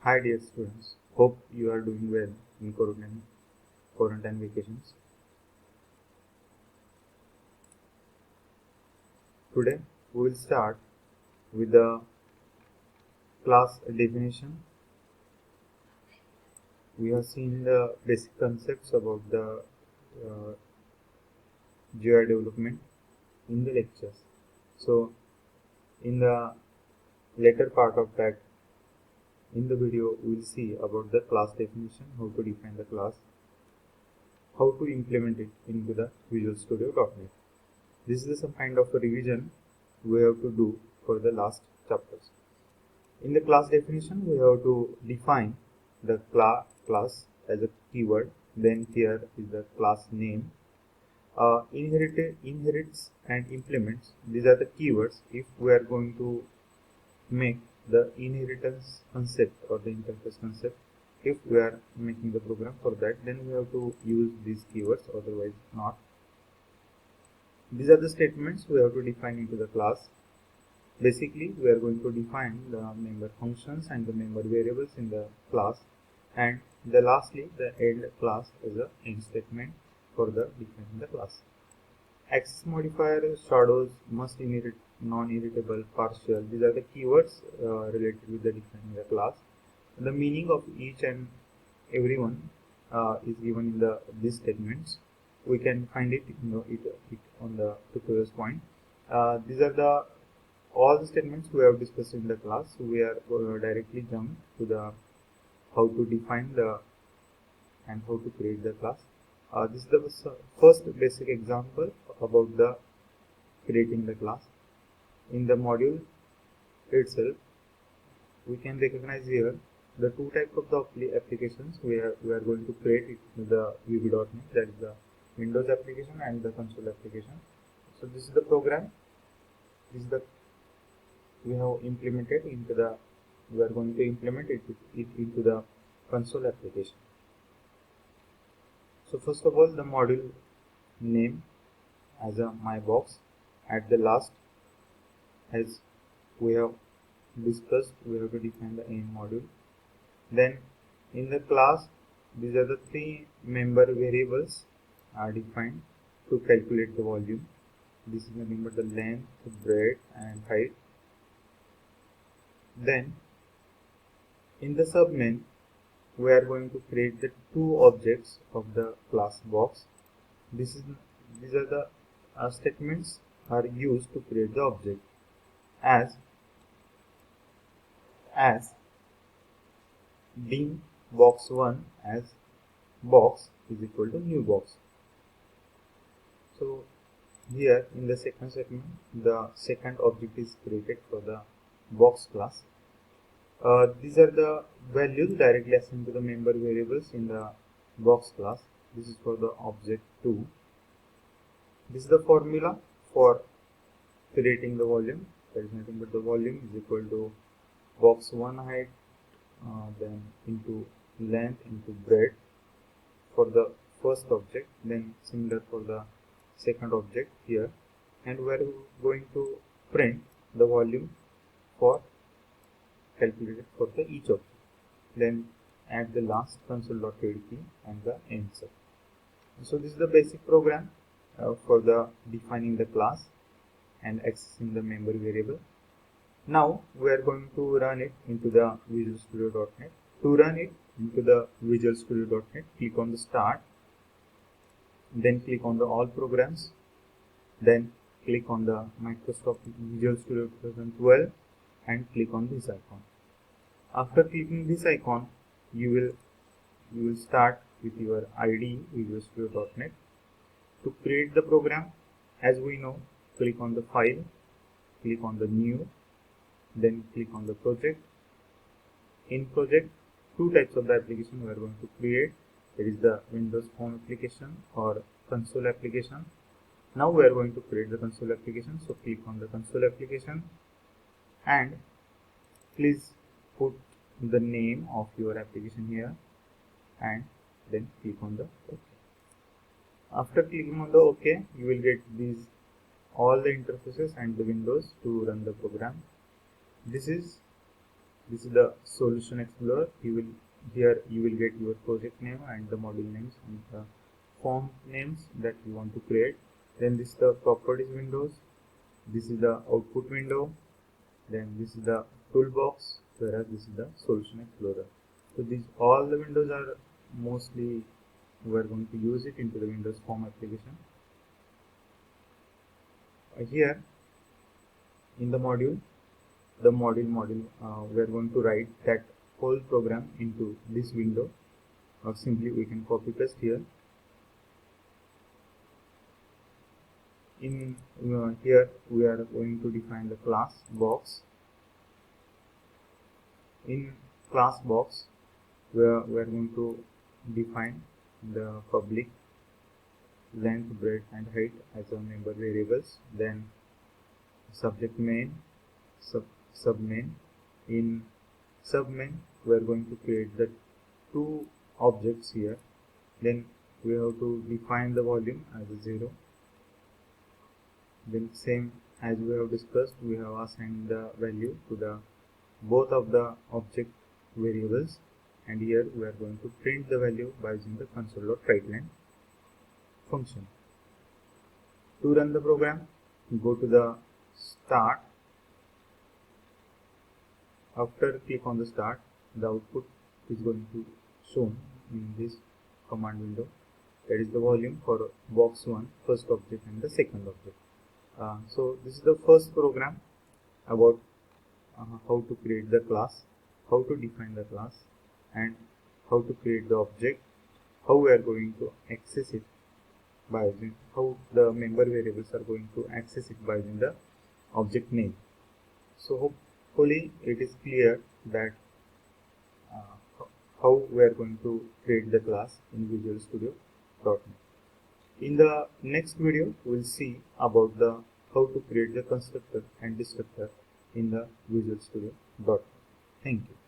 Hi dear students, hope you are doing well in quarantine vacations. Today we will start with the class definition. We have seen the basic concepts about the uh, GUI development in the lectures. So in the later part of that, in the video we will see about the class definition, how to define the class, how to implement it into the Visual Studio.NET. This is some kind of a revision we have to do for the last chapters. In the class definition, we have to define the class as a keyword. Then here is the class name. Inherits and implements. These are the keywords. If we are going to make the inheritance concept or the interface concept, if we are making the program for that, then we have to use these keywords. Otherwise, not. These are the statements we have to define into the class. Basically, we are going to define the member functions and the member variables in the class, and lastly the end class is a end statement for the defining the class. Access modifier, shadows, must inherit, non-inheritable, partial. These are the keywords related with the defining the class. The meaning of each and every one is given in these statements. We can find it, it on the tutorials point. These are the all the statements we have discussed in the class. So we are directly jump to the how to define the and how to create the class. This is the first basic example about the creating the class. In the module itself, we can recognize here the two types of the applications we are going to create it in the VB.NET, that is the Windows application and the console application. So this is the program. This is the we have implemented into the we are going to implement it into the console application. So first of all, the module name as a my box. At the last, as we have discussed, we have to define the aim module. Then in the class, these are the three member variables are defined to calculate the volume. This is nothing but the length, breadth and height. Then in the submain, we are going to create the two objects of the class box. These are the statements are used to create the object as dim box1 as box is equal to new box. So here in the second segment, the second object is created for the box class. These are the values directly assigned to the member variables in the box class. This is for the object 2. This is the formula for creating the volume. That is nothing but the volume is equal to box 1 height, then into length into breadth for the first object, then similar for the second object here, and we are going to print the volume for calculated for the each object. Then add the last console.read key and the answer. So this is the basic program for the defining the class and accessing the member variable. Now we are going to run it into the Visual Studio.NET. To run it into the Visual Studio.NET, click on the start, then click on the all programs, then click on the Microsoft Visual Studio 2012 and click on this icon. After clicking this icon, you will start with your IDE Visual Studio.NET. To create the program, as we know, click on the file, click on the new, then click on the project. In project, two types of the application we are going to create. There is the Windows Home application or console application. Now we are going to create the console application. So click on the console application and please put the name of your application here and then click on the OK. After clicking on the OK, you will get these all the interfaces and the windows to run the program. This is This is the Solution Explorer. Here you will get your project name and the module names and the form names that you want to create. Then this is the Properties windows. This is the Output window. Then this is the Toolbox, whereas this is the Solution Explorer. So these all the windows are mostly we are going to use it into the Windows Form application. Here in the module we are going to write that whole program into this window, or simply we can copy paste here. In here we are going to define the class box. In class box we are going to define the public, length, breadth and height as our member variables. Then subject main, submain. In submain we are going to create the two objects here. Then we have to define the volume as a 0. Then same as we have discussed, we have assigned the value to the both of the object variables, and here we are going to print the value by using the console.writeLine function. To run the program, go to the start. After click on the start, the output is going to shown in this command window. That is the volume for box 1, first object, and the second object. So this is the first program about how to create the class, how to define the class, and how to create the object, how we are going to access it by using, how the member variables are going to access it by using the object name. So hopefully it is clear that how we are going to create the class in Visual Studio.NET. In the next video, we will see about the how to create the constructor and destructor in the Visual Studio.NET. Thank you.